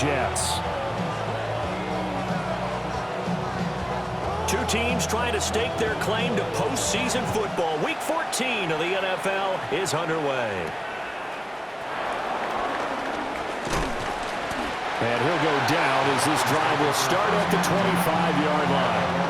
Jets. Two teams trying to stake their claim to postseason football. Week 14 of the NFL is underway. And he'll go down as this drive will start at the 25-yard line.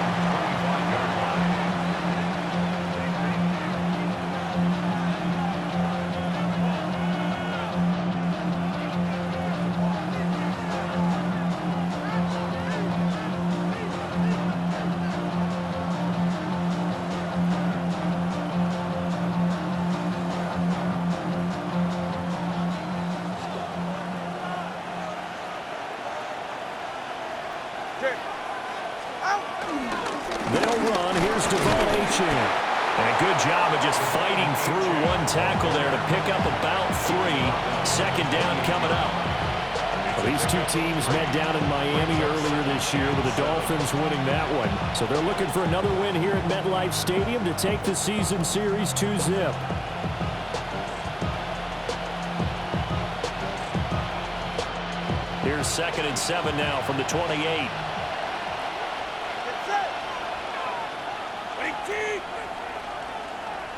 And a good job of just fighting through one tackle there to pick up about 3. Second down coming up. Well, these two teams met down in Miami earlier this year with the Dolphins winning that one. So they're looking for another win here at MetLife Stadium to take the season series 2-zip. Here's 2nd and 7 now from the 28.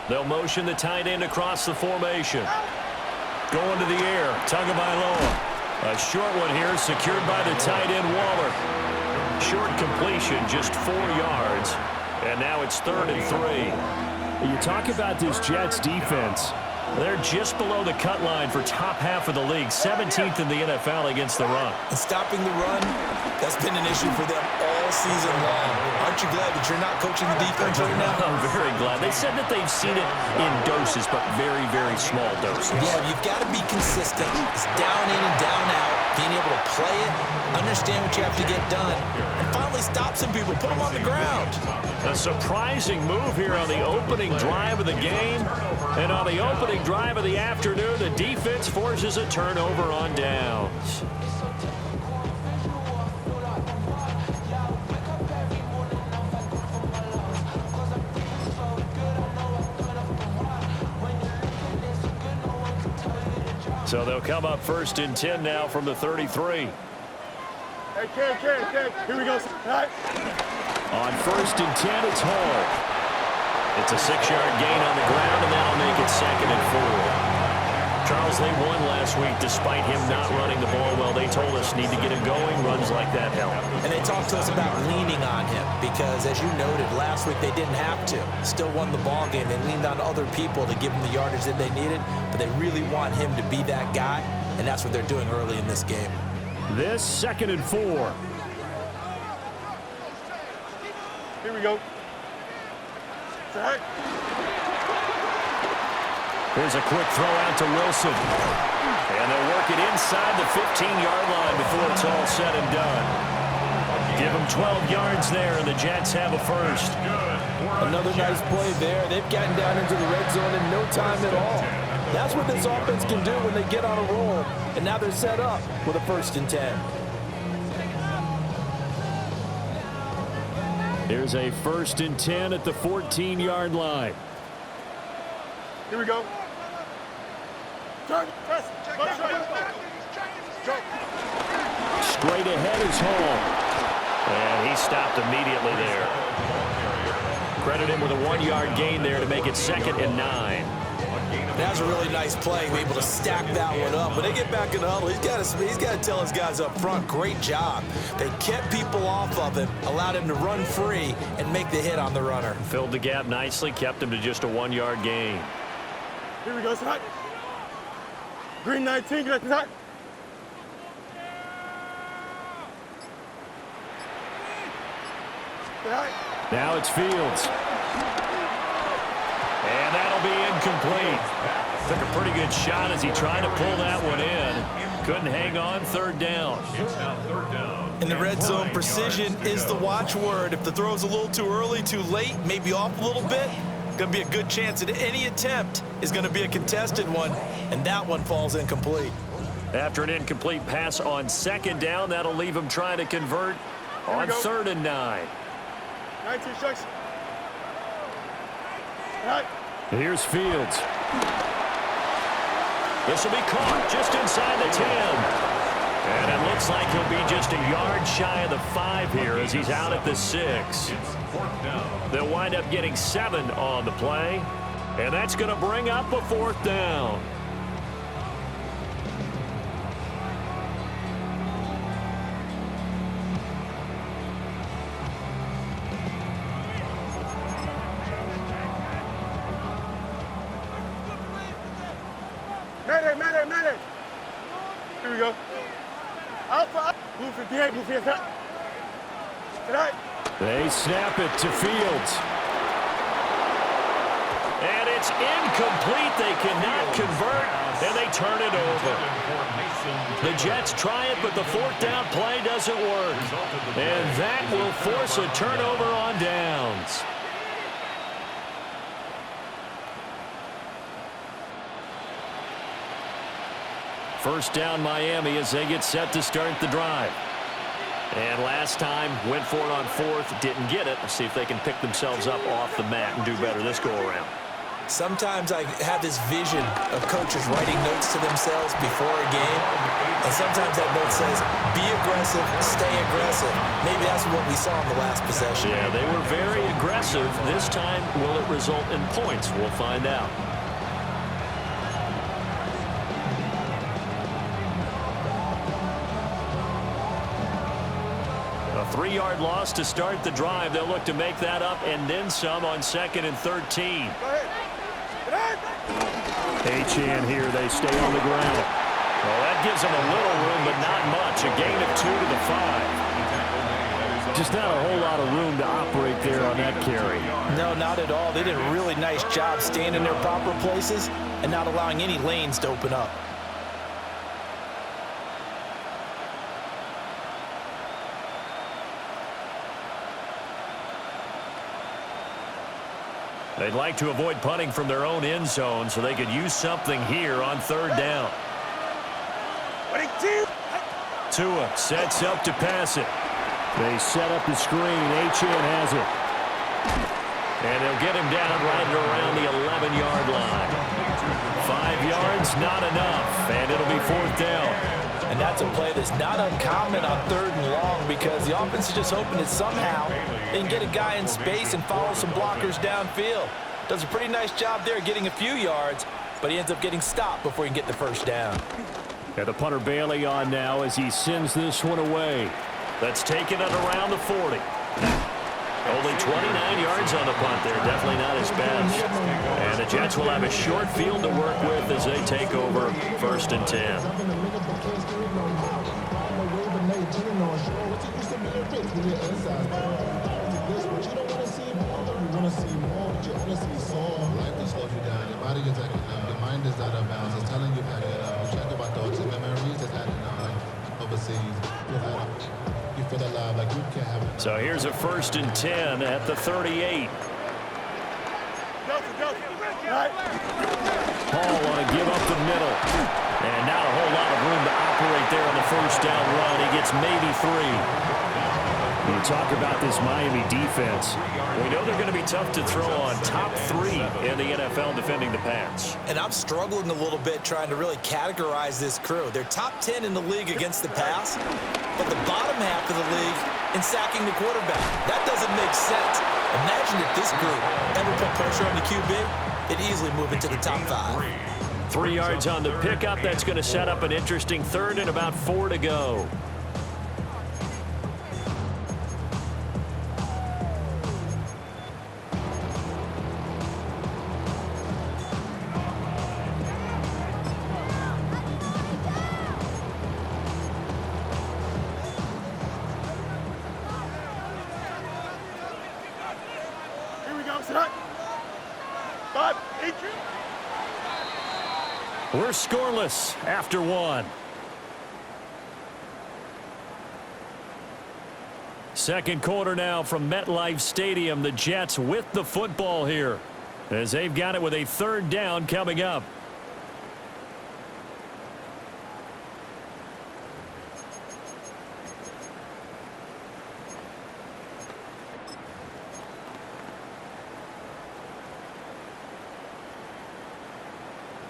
They'll motion the tight end across the formation. Going to the air. Tagovailoa. A short one here secured by the tight end Waller. Short completion, just 4 yards. And now it's 3rd and 3. You talk about this Jets defense. They're just below the cut line for top half of the league. 17th in the NFL against the run. And stopping the run, that's been an issue for them all season long. Aren't you glad that you're not coaching the defense right now? I'm very glad. They said that they've seen it in doses, but very, very small doses. Yeah, you've got to be consistent. It's down in and down out. Being able to play it, understand what you have to get done, and finally stop some people, put them on the ground. A surprising move here on the opening drive of the game. And on the opening drive of the afternoon, the defense forces a turnover on downs. So they'll come up 1st and 10 now from the 33. Hey, Kid, here we go. All right. On 1st and 10, it's Hall. It's a 6-yard gain on the ground, and that'll make it 2nd and 4. Charles, they won last week despite him not running the ball well. They told us need to get him going. Runs like that help. And they talked to us about leaning on him because, as you noted, last week they didn't have to. Still won the ball game. They leaned on other people to give them the yardage that they needed, but they really want him to be that guy, and that's what they're doing early in this game. This 2nd and 4. Here we go. Here's a quick throw out to Wilson. And they'll work it inside the 15-yard line before it's all said and done. Give them 12 yards there, and the Jets have a first. Another nice play there. They've gotten down into the red zone in no time at all. That's what this offense can do when they get on a roll. And now they're set up with a 1st and 10. Here's a 1st and 10 at the 14-yard line. Here we go. Turn. Press. Straight ahead is Hall. And he stopped immediately there. Credit him with a 1-yard gain there to make it 2nd and 9. That was a really nice play, able to stack that one up. When they get back in the huddle, he's got to tell his guys up front, great job. They kept people off of him, allowed him to run free, and make the hit on the runner. Filled the gap nicely, kept him to just a 1-yard gain. Here we go, side. Green 19, get that. Now it's Fields. And that'll be incomplete. Took a pretty good shot as he tried to pull that one in. Couldn't hang on. 3rd down. In the red zone, precision is the watchword. If the throw's a little too early, too late, maybe off a little bit, going to be a good chance that any attempt is going to be a contested one, and that one falls incomplete. After an incomplete pass on 2nd down, that'll leave him trying to convert on 3rd and 9. 19 strikes. Right. Here's Fields. This will be caught just inside the 10. And it looks like he'll be just a yard shy of the 5 here as he's out at the 6. They'll wind up getting 7 on the play, and that's going to bring up a 4th down. Medic. Here we go. Alpha. Move 58, move 58. Tonight. They snap it to Fields. And it's incomplete. They cannot convert, and they turn it over. The Jets try it, but the 4th down play doesn't work. And that will force a turnover on downs. First down Miami as they get set to start the drive. And last time, went for it on 4th, didn't get it. Let's see if they can pick themselves up off the mat and do better this go-around. Sometimes I have this vision of coaches writing notes to themselves before a game, and sometimes that note says, be aggressive, stay aggressive. Maybe that's what we saw in the last possession. Yeah, they were very aggressive. This time, will it result in points? We'll find out. A 3-yard loss to start the drive. They'll look to make that up and then some on 2nd and 13. Achane here. They stay on the ground. Well, that gives them a little room, but not much. A gain of 2 to the 5. Just not a whole lot of room to operate there on that carry. No, not at all. They did a really nice job staying in their proper places and not allowing any lanes to open up. They'd like to avoid punting from their own end zone so they could use something here on 3rd down. Tua sets up to pass it. They set up the screen. Achane has it. And they'll get him down right around the 11-yard line. 5 yards, not enough, and it'll be 4th down. And that's a play that's not uncommon on 3rd and long because the offense is just hoping that somehow they can get a guy in space and follow some blockers downfield. Does a pretty nice job there getting a few yards, but he ends up getting stopped before he can get the 1st down. And the punter Bailey on now as he sends this one away. That's taken it around the 40. Only 29 yards on the punt there. Definitely not his best. And the Jets will have a short field to work with as they take over 1st and 10. Your mind is out of bounds. It's telling you back it up. Check about thoughts and memories that's happening overseas. You feel alive like you can't have it. So here's a 1st and 10 at the 38. Paul want to give up the middle. And not a whole lot of room to operate there on the 1st down run. He gets maybe 3. You talk about this Miami defense. We know they're going to be tough to throw on. Top 3 in the NFL defending the pass. And I'm struggling a little bit trying to really categorize this crew. They're top 10 in the league against the pass, but the bottom half of the league in sacking the quarterback. That doesn't make sense. Imagine if this group ever put pressure on the QB, they'd easily move into the top 5. 3 yards on the pickup. That's going to set up an interesting 3rd and about 4 to go. We're scoreless after 1. Second quarter now from MetLife Stadium. The Jets with the football here as they've got it with a 3rd down coming up.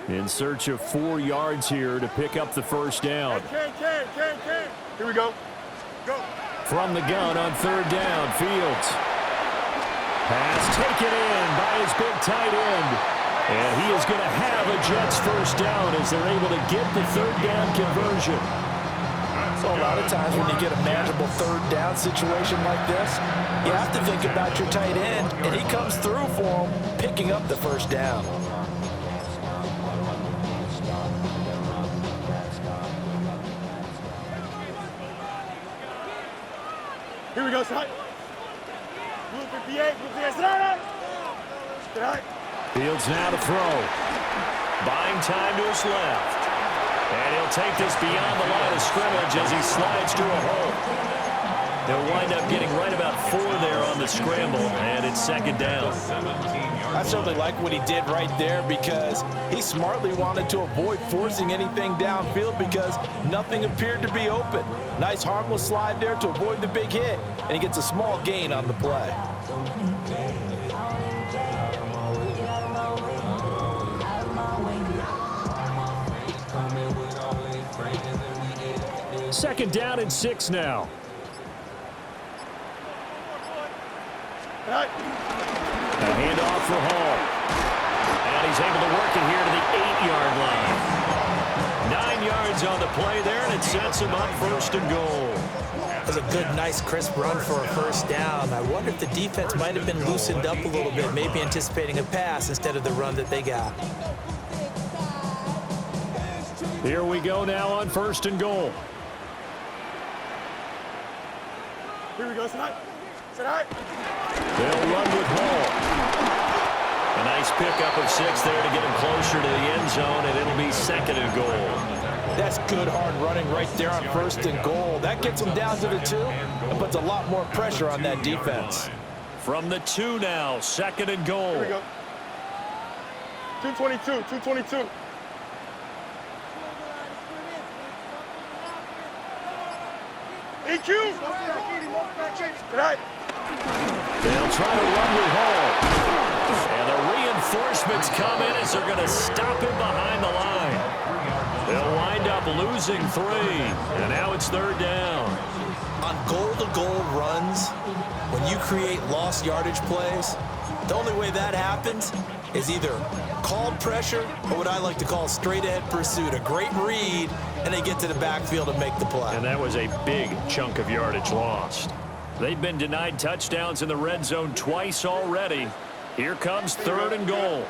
In search of 4 yards here to pick up the 1st down. Here Here we go. Go. From the gun on third down, Fields. Pass taken in by his big tight end. And he is going to have a Jets first down as they're able to get the third down conversion. So a lot of times when you get a manageable third down situation like this, you have to think about your tight end, and he comes through for him, picking up the first down. Here we go, side. Blue 58, blue 58, side. Side. Fields now to throw. Buying time to his left. And he'll take this beyond the line of scrimmage as he slides to a hole. They'll wind up getting right about 4 there on the scramble, and it's second down. I certainly like what he did right there because he smartly wanted to avoid forcing anything downfield because nothing appeared to be open. Nice harmless slide there to avoid the big hit, and he gets a small gain on the play. Second down and 6 now. Side. A handoff for Hall. And he's able to work it here to the 8-yard line. 9 yards on the play there, and it sets him up first and goal. That was a good, nice, crisp run for a first down. I wonder if the defense might have been loosened up a little bit, maybe anticipating a pass instead of the run that they got. Here we go now on first and goal. Here we go, side. Side. They'll run with Hall. A nice pickup of 6 there to get him closer to the end zone, and it'll be second and goal. That's good hard running right there on first and goal. That gets him down to the 2 and puts a lot more pressure on that defense. From the 2 now, second and goal. Here we go. 222, 222. EQ. Side. They'll try to run with Hall. And the reinforcements come in as they're going to stop him behind the line. They'll wind up losing 3, and now it's third down. On goal-to-goal runs, when you create lost yardage plays, the only way that happens is either called pressure or what I like to call straight-ahead pursuit. A great read, and they get to the backfield and make the play. And that was a big chunk of yardage lost. They've been denied touchdowns in the red zone twice already. Here comes third and goal.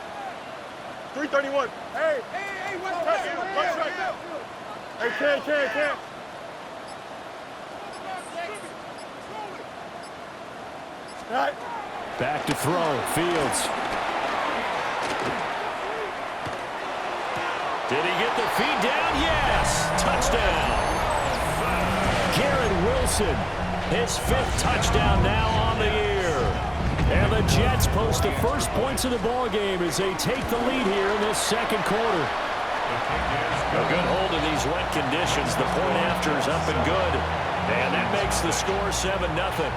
331. Hey, what's right? Hey, can. Right. Back to throw. Fields. Did he get the feed down? Yes! Touchdown! Garrett Wilson. His 5th touchdown now on the year. And the Jets post the first points of the ball game as they take the lead here in this second quarter. A good hold of these wet conditions. The point after is up and good. And that makes the score 7-0.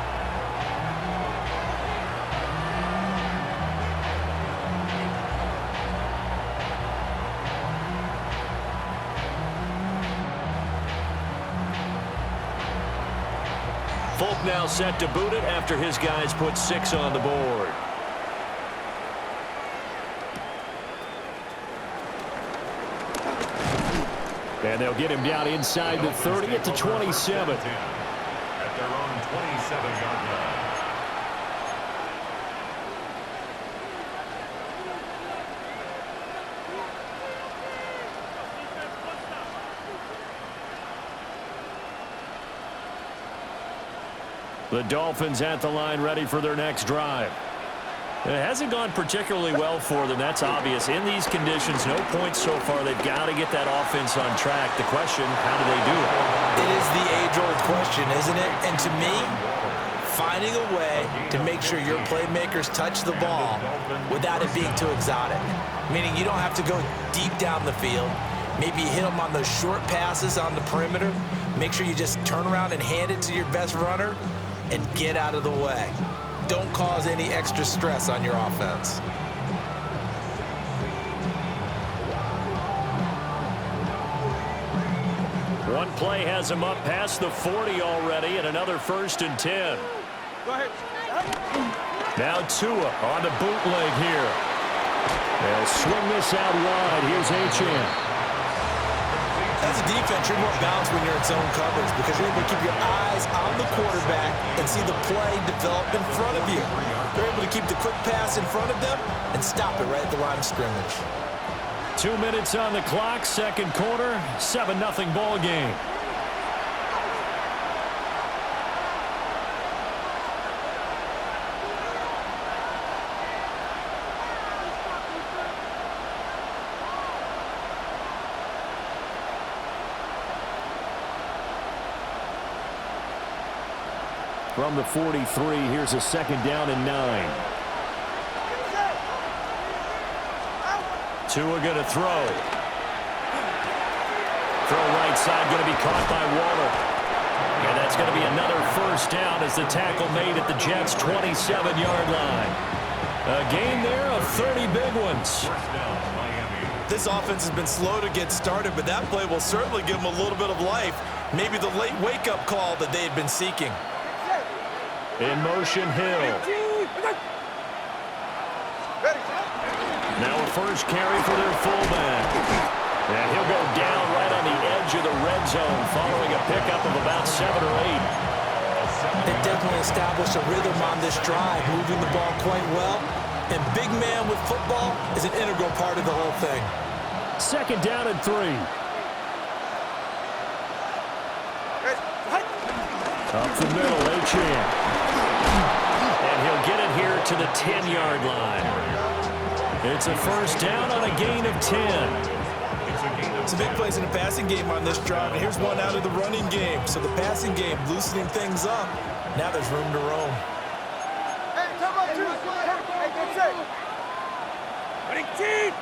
Folk now set to boot it after his guys put 6 on the board. And they'll get him down inside the 30 at the 27. At their own 27-yard line. The Dolphins at the line ready for their next drive. It hasn't gone particularly well for them. That's obvious. In these conditions, no points so far. They've got to get that offense on track. The question, how do they do it? It is the age-old question, isn't it? And to me, finding a way to make sure your playmakers touch the ball without it being too exotic. Meaning you don't have to go deep down the field. Maybe hit them on those short passes on the perimeter. Make sure you just turn around and hand it to your best runner and get out of the way. Don't cause any extra stress on your offense. One play has him up past the 40 already, and another 1st and 10. Go ahead. Now Tua on the bootleg here. They'll swing this out wide. Here's Achane. As a defense, you're more balanced when you're in zone coverage because you're able to keep your eyes on the quarterback and see the play develop in front of you. You're able to keep the quick pass in front of them and stop it right at the line of scrimmage. 2 minutes on the clock, 2nd quarter, 7-0 ball game. From the 43, here's a 2nd down and 9. Tua going to throw. Throw right side, going to be caught by Waller. And that's going to be another 1st down as the tackle made at the Jets' 27-yard line. A gain there of 30 big ones. This offense has been slow to get started, but that play will certainly give them a little bit of life. Maybe the late wake-up call that they had been seeking. In motion, Hill. Now a 1st carry for their fullback. And he'll go down right on the edge of the red zone following a pickup of about 7 or 8. They definitely established a rhythm on this drive, moving the ball quite well. And big man with football is an integral part of the whole thing. 2nd down and 3. Up the middle, Achane. And he'll get it here to the 10-yard line. It's a 1st down on a gain of 10. It's a big place in the passing game on this drive, and here's one out of the running game. So the passing game loosening things up. Now there's room to roam. Hey, come on, two. Hey, that's it. Running team.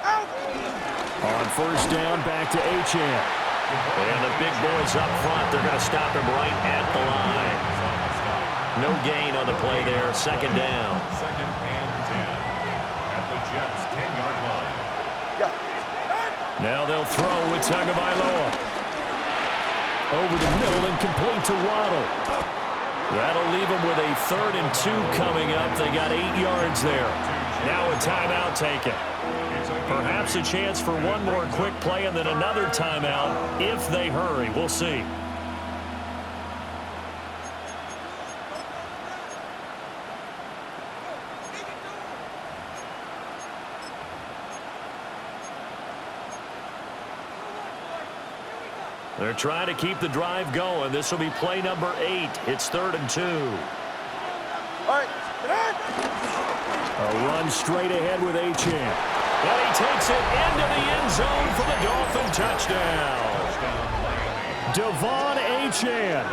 Out. On 1st down, back to Achane. And the big boys up front, they're going to stop him right at the line. No gain on the play there, 2nd down. 2nd and 10 at the Jets' 10-yard line. Now they'll throw with Tagovailoa. Over the middle and complete to Waddle. That'll leave them with a 3rd and 2 coming up. They got 8 yards there. Now a timeout taken. Perhaps a chance for one more quick play and then another timeout if they hurry. We'll see. They're trying to keep the drive going. This will be play number 8. It's 3rd and 2. All right. A run straight ahead with Achane. And he takes it into the end zone for the Dolphin touchdown. Devon Achane.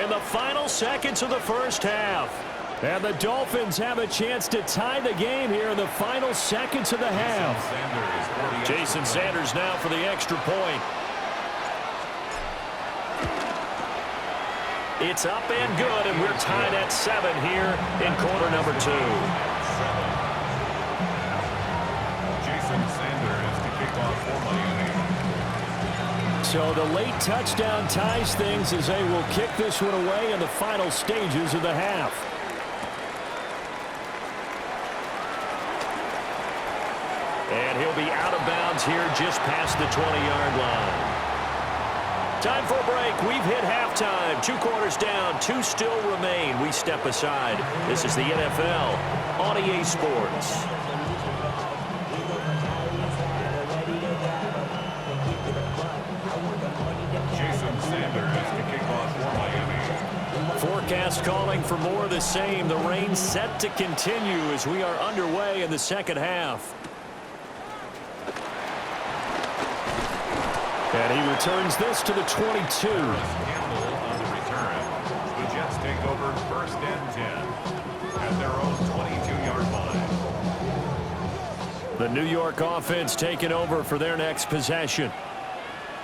In the final seconds of the 1st half. And the Dolphins have a chance to tie the game here in the final seconds of the half. Jason Sanders now for the extra point. It's up and good, and we're tied at 7 here in quarter number 2. Jason Sanders to kick off for Miami. So the late touchdown ties things as they will kick this one away in the final stages of the half. And he'll be out of bounds here just past the 20-yard line. Time for a break. We've hit halftime. 2 quarters down. 2 still remain. We step aside. This is the NFL on EA Sports. Jason Sanders to kick off for Miami. Forecast calling for more of the same. The rain set to continue as we are underway in the second half. And he returns this to the 22. Campbell on the return. The Jets take over 1st and 10 at their own 22-yard line. The New York offense taking over for their next possession.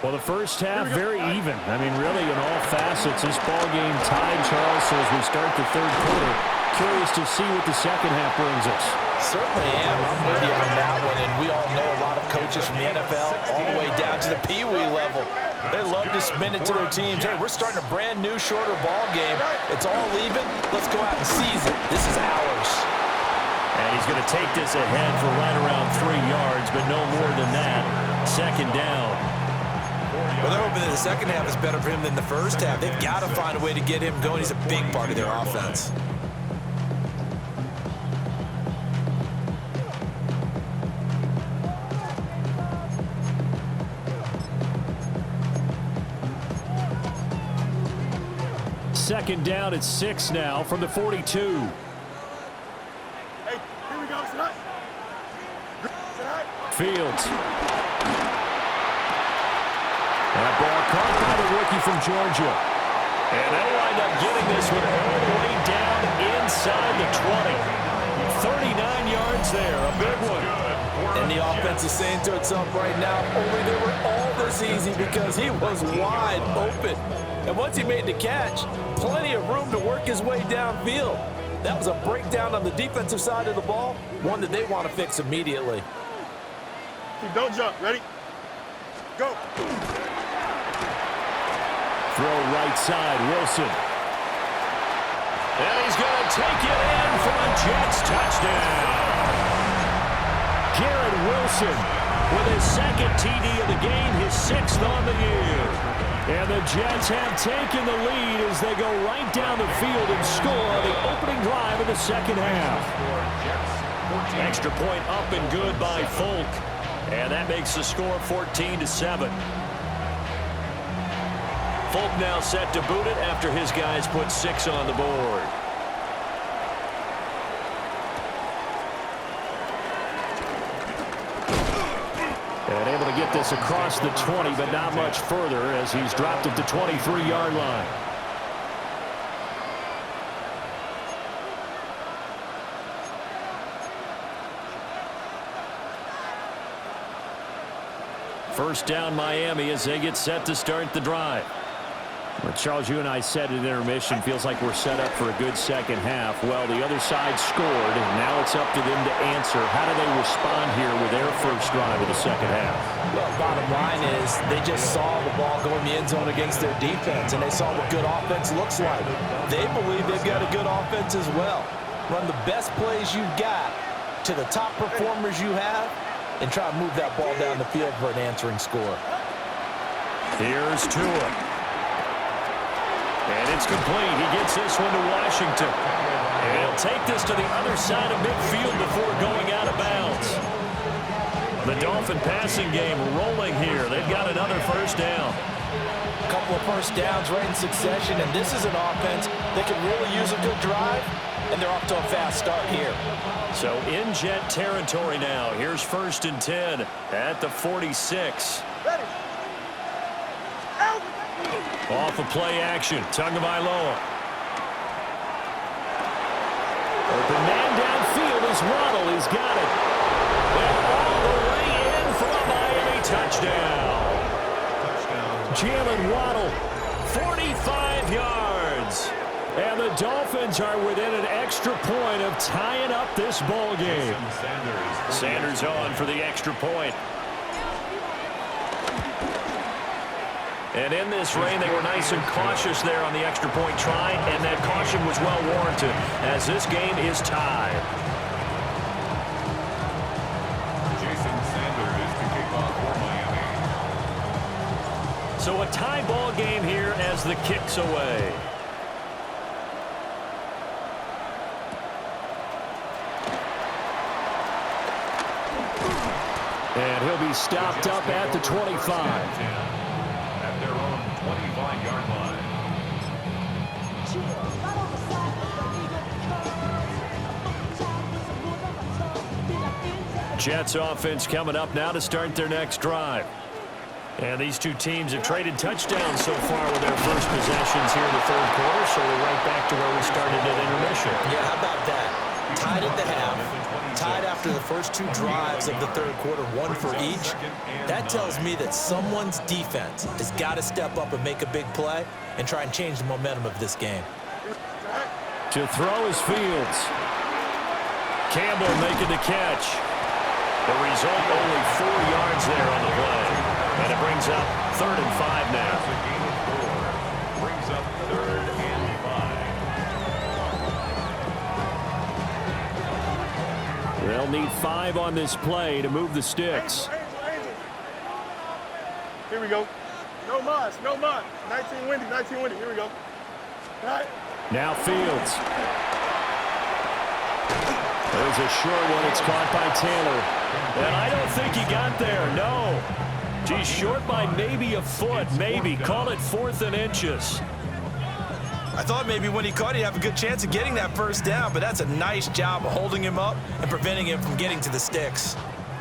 Well, the first half, very even. I mean, really, in all facets, this ball game tied, Charles, so as we start the 3rd quarter. Curious to see what the second half brings us. Certainly am. I'm with you on that one. And we all know a lot of coaches from the NFL all the way down to the Pee Wee level. They love to spin it to their teams. Hey, we're starting a brand new, shorter ball game. It's all even. Let's go out and seize it. This is ours. And he's going to take this ahead for right around 3 yards, but no more than that. Second down. Well, they're hoping that the second half is better for him than the first half. They've got to find a way to get him going. He's a big part of their offense. Second down at 6 now from the 42. Hey, here we go. Tonight. Fields. That ball caught by the rookie from Georgia. And they'll wind up getting this one all the way down inside the 20. 39 yards there, a big one. And the offense is saying to itself right now, only they were all this easy because he was wide open. And once he made the catch, plenty of room to work his way downfield. That was a breakdown on the defensive side of the ball, one that they want to fix immediately. Don't jump. Ready? Go. Throw right side, Wilson. And he's going to take it in for a Jets touchdown. Garrett Wilson with his second TD of the game, his 6th on the year. And the Jets have taken the lead as they go right down the field and score on the opening drive of the second half. Extra point up and good by Folk. And that makes the score 14-7. Folk now set to boot it after his guys put 6 on the board. And able to get this across the 20, but not much further as he's dropped at the 23-yard line. First down Miami as they get set to start the drive. Well, Charles, you and I said at intermission, feels like we're set up for a good second half. Well, the other side scored, and now it's up to them to answer. How do they respond here with their first drive of the second half? Well, bottom line is they just saw the ball go in the end zone against their defense, and they saw what good offense looks like. They believe they've got a good offense as well. Run the best plays you've got to the top performers you have, and try to move that ball down the field for an answering score. Here's Tua. And it's complete. He gets this one to Washington. And he'll take this to the other side of midfield before going out of bounds. The Dolphin passing game rolling here. They've got another first down. A couple of first downs right in succession, and this is an offense that can really use a good drive, and they're off to a fast start here. So in Jet territory now. Here's 1st and 10 at the 46. Ready. Out. Off of play action. Tagovailoa. Open man downfield is Waddle. He's got it. And all the way in for a Miami touchdown. Jalen Waddle, 45 yards. And the Dolphins are within an extra point of tying up this ball game. Sanders on for the extra point. And in this rain, they were nice and cautious there on the extra point try, and that caution was well warranted as this game is tied. Jason Sanders to kick off for Miami. So a tie ball game here as the kick's away. And he'll be stopped up at the 25. At their own 25-yard line. Jets offense coming up now to start their next drive. And these two teams have traded touchdowns so far with their first possessions here in the third quarter, so we're right back to where we started at intermission. Yeah, how about that? Tied at the half, tied after the first 2 drives of the third quarter, 1 for each. That tells me that someone's defense has got to step up and make a big play and try and change the momentum of this game. To throw is Fields. Campbell making the catch. The result, only 4 yards there on the play. And it brings up 3rd and 5 now. That's a gain of 4. Brings up 3rd and 5. They'll need 5 on this play to move the sticks. Angel. Here we go. No mods, no mod. 19 windy, 19 windy. Here we go. All right. Now Fields. There's a short one. It's caught by Taylor. And I don't think he got there, no. Geez, short by maybe a foot, maybe. Call it 4th and inches. I thought maybe when he caught, he'd have a good chance of getting that first down, but that's a nice job of holding him up and preventing him from getting to the sticks.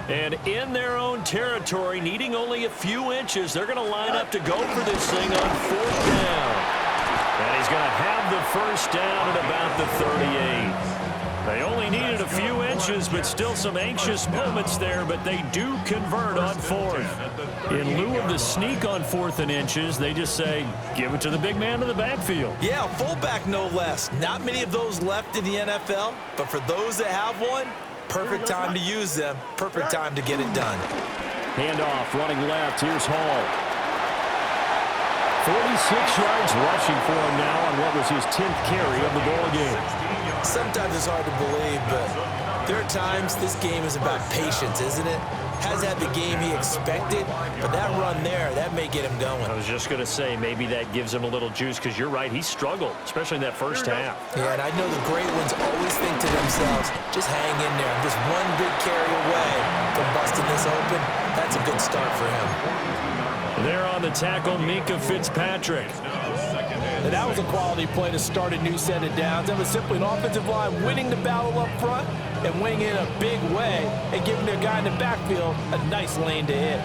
And in their own territory, needing only a few inches, they're going to line up to go for this thing on 4th down. And he's going to have the first down at about the 38. They only needed a few inches, but still some anxious moments there, but they do convert on 4th. In lieu of the sneak on 4th and inches, they just say, give it to the big man in the backfield. Yeah, fullback no less. Not many of those left in the NFL, but for those that have one, perfect time to use them, perfect time to get it done. Handoff, running left. Here's Hall. 46 yards rushing for him now on what was his 10th carry of the ball game. Sometimes it's hard to believe, but there are times this game is about patience, isn't it? Has had the game he expected, but that run there, that may get him going. I was just going to say, maybe that gives him a little juice, because you're right, he struggled, especially in that first half. Yeah, and I know the great ones always think to themselves, just hang in there. I'm just one big carry away from busting this open. That's a good start for him. There on the tackle, Minkah Fitzpatrick. And that was a quality play to start a new set of downs. That was simply an offensive line winning the battle up front and winning in a big way and giving their guy in the backfield a nice lane to hit.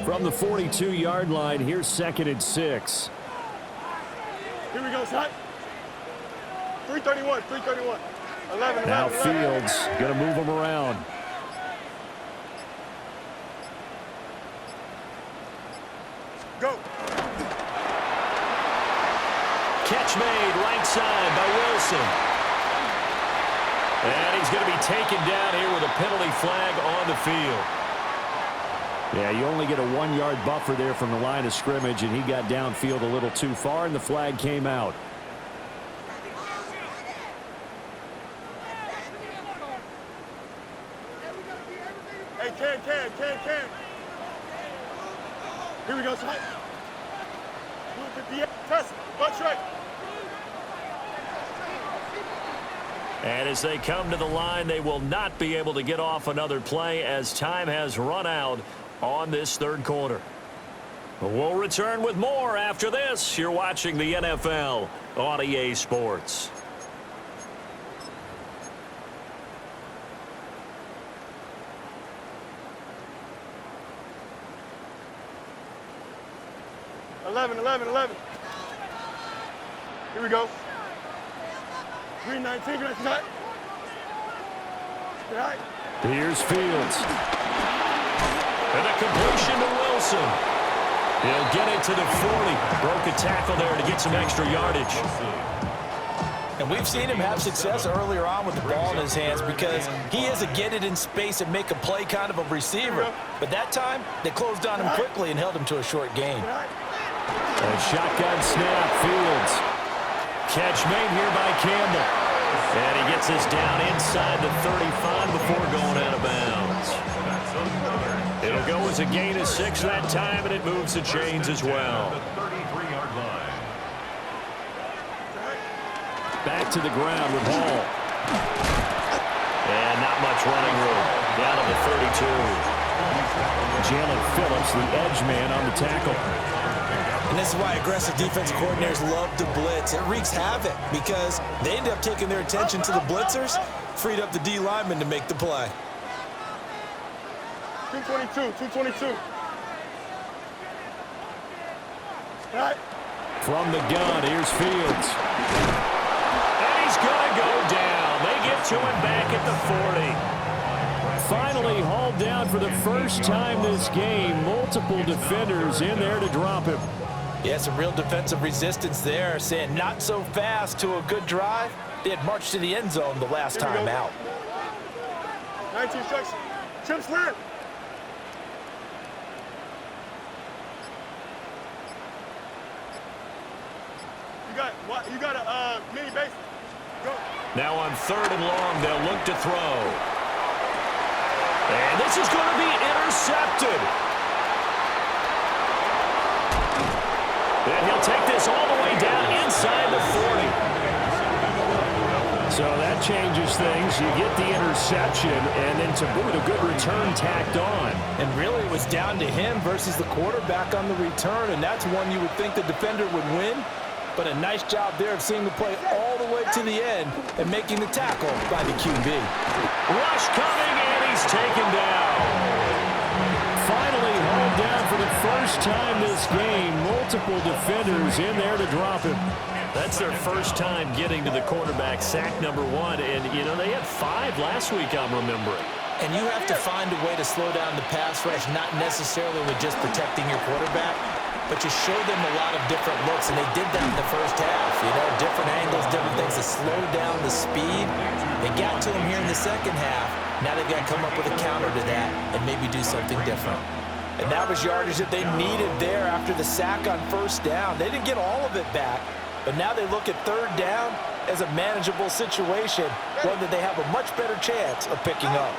From the 42-yard line, here's 2nd and 6. Here we go, son. 331, 331. 11, Now 11. Fields going to move him around. Go. Catch made right side by Wilson. And he's going to be taken down here with a penalty flag on the field. Yeah, you only get a 1-yard buffer there from the line of scrimmage, and he got downfield a little too far, and the flag came out. Hey, Cam. Here we go, son. 58, test, punch right. And as they come to the line, they will not be able to get off another play as time has run out on this 3rd quarter. We'll return with more after this. You're watching the NFL on EA Sports. Eleven. Here we go. 319, good night. Good night. Here's Fields. And a completion to Wilson. He'll get it to the 40. Broke a tackle there to get some extra yardage. And we've seen him have success earlier on with the ball in his hands because he is a get it in space and make a play kind of a receiver. But that time, they closed on him quickly and held him to a short gain. A shotgun snap, Fields. Catch made here by Campbell. And he gets this down inside the 35 before going out of bounds. It'll go as a gain of 6 that time, and it moves the chains as well. Back to the ground with Hall. And not much running room. Down to the 32. Jalen Phillips, the edge man on the tackle. And this is why aggressive defensive coordinators love to blitz. It wreaks havoc because they end up taking their attention to the blitzers, freed up the D lineman to make the play. 222. All right. From the gun, here's Fields. And he's going to go down. They get to him back at the 40. Finally hauled down for the first time this game. Multiple defenders in there to drop him. Yeah, some real defensive resistance there, saying not so fast to a good drive. They had marched to the end zone the last time out. 19 instruction. Chip slant. You got a mini base. Go. Now on 3rd and long, they'll look to throw. And this is going to be intercepted. And he'll take this all the way down inside the 40. So that changes things. You get the interception, and then to boot, a good return tacked on. And really, it was down to him versus the quarterback on the return, and that's one you would think the defender would win. But a nice job there of seeing the play all the way to the end and making the tackle by the QB. Rush coming, and he's taken down. Finally hauled down for the first time this game. Multiple defenders in there to drop him. That's their first time getting to the quarterback, sack number 1. And, you know, they had 5 last week, I'm remembering. And you have to find a way to slow down the pass rush, not necessarily with just protecting your quarterback, but you show them a lot of different looks, and they did that in the first half. You know, different angles, different things to slow down the speed. They got to him here in the second half. Now they've got to come up with a counter to that and maybe do something different. And that was yardage that they needed there after the sack on 1st down. They didn't get all of it back, but now they look at 3rd down as a manageable situation, one that they have a much better chance of picking up.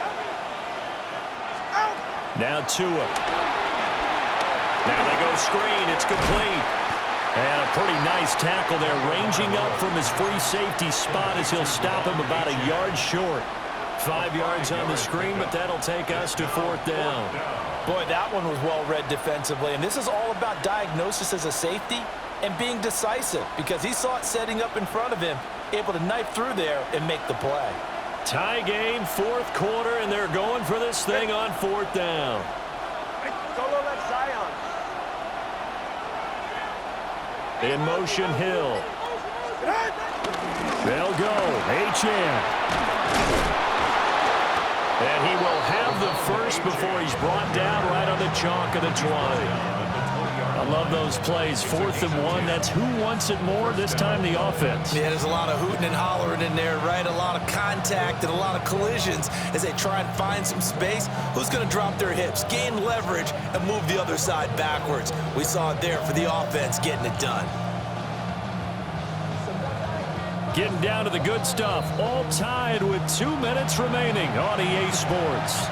Now Tua. Now they go screen. It's complete. And a pretty nice tackle there, ranging up from his free safety spot as he'll stop him about a yard short. 5 yards on the screen, but that'll take us to 4th down. Boy, that one was well read defensively. And this is all about diagnosis as a safety and being decisive, because he saw it setting up in front of him, able to knife through there and make the play. Tie game, 4th quarter, and they're going for this thing on 4th down. Solo left Zion. In motion, Hill. They'll go. H.M. And he will have the first before he's brought down right on the chalk of the 20. I love those plays. 4th and 1. That's who wants it more, this time the offense. Yeah, there's a lot of hooting and hollering in there, right? A lot of contact and a lot of collisions as they try and find some space. Who's going to drop their hips, gain leverage, and move the other side backwards? We saw it there for the offense getting it done. Getting down to the good stuff. All tied with 2 minutes remaining on EA Sports.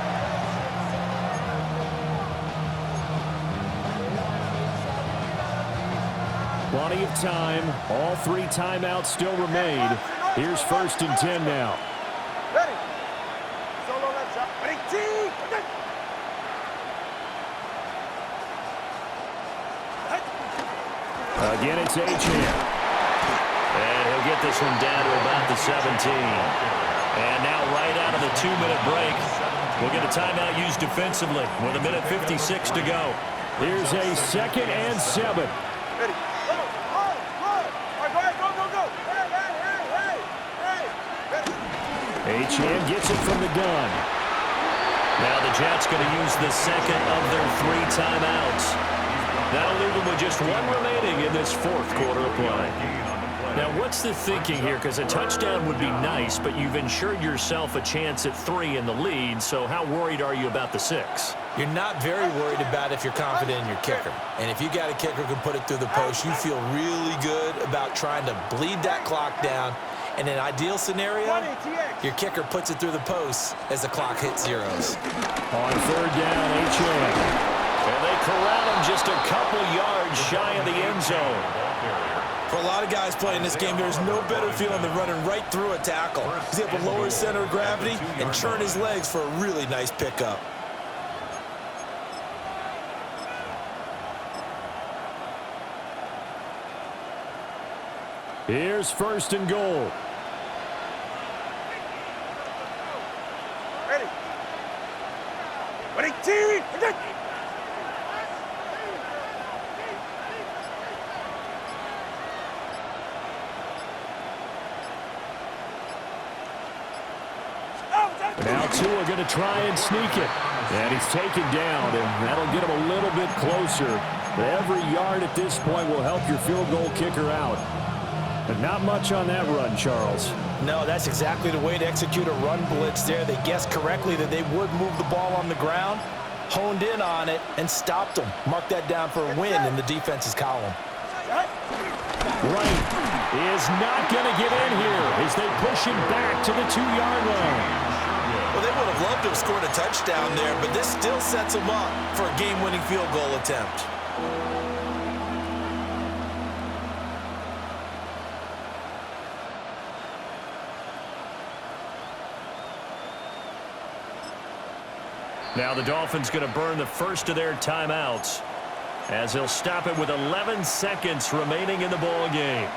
Plenty of time. All 3 timeouts still remain. Here's 1st and 10 now. Ready. Solo left shot. Ready. T. Again, it's H.M. And he'll get this one down to about the 17. And now right out of the 2-minute break, we'll get a timeout used defensively with 1:56 to go. Here's a 2nd and 7. Ready. Go. All right, go ahead. Go. Hey. H.M. gets it from the gun. Now the Jets going to use the 2nd of their 3 timeouts. That'll leave them with just 1 remaining in this 4th quarter of play. Now, what's the thinking here? Because a touchdown would be nice, but you've ensured yourself a chance at 3 in the lead, so how worried are you about the 6? You're not very worried about if you're confident in your kicker. And if you got a kicker who can put it through the post, you feel really good about trying to bleed that clock down. In an ideal scenario, your kicker puts it through the post as the clock hits zeros. On 3rd down, H.M. And they corral him just a couple yards shy of the end zone. For a lot of guys playing this game, there's no better feeling than running right through a tackle. He's able to lower his center of gravity and churn his legs for a really nice pickup. Here's 1st and goal. Ready. Ready. T. Now Tua going to try and sneak it. And he's taken down, and that'll get him a little bit closer. But every yard at this point will help your field goal kicker out. But not much on that run, Charles. No, that's exactly the way to execute a run blitz there. They guessed correctly that they would move the ball on the ground, honed in on it, and stopped them. Mark that down for a win in the defense's column. Wright is not going to get in here as they push him back to the 2-yard line. Well, they would have loved to have scored a touchdown there, but this still sets them up for a game-winning field goal attempt. Now the Dolphins going to burn the first of their timeouts as they'll stop it with 11 seconds remaining in the ball game.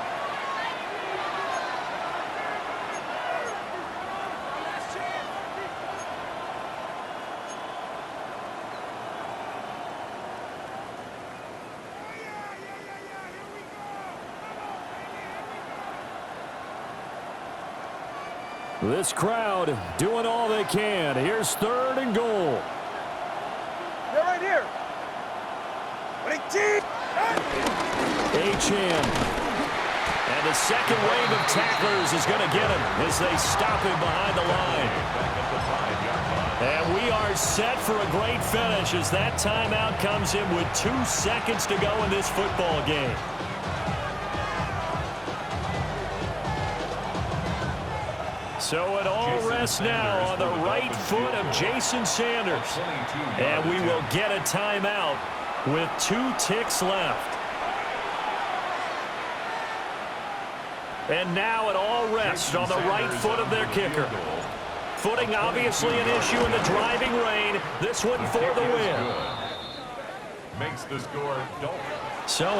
This crowd doing all they can. Here's 3rd and goal. They're right here. 18. H.M. And the second wave of tacklers is going to get him as they stop him behind the line. And we are set for a great finish as that timeout comes in with 2 seconds to go in this football game. So it all rests now on the right foot of Jason Sanders. And we will get a timeout with 2 ticks left. And now it all rests on the right foot of their kicker. Footing obviously an issue in the driving rain. This one for the win. Makes the score Dolphins. So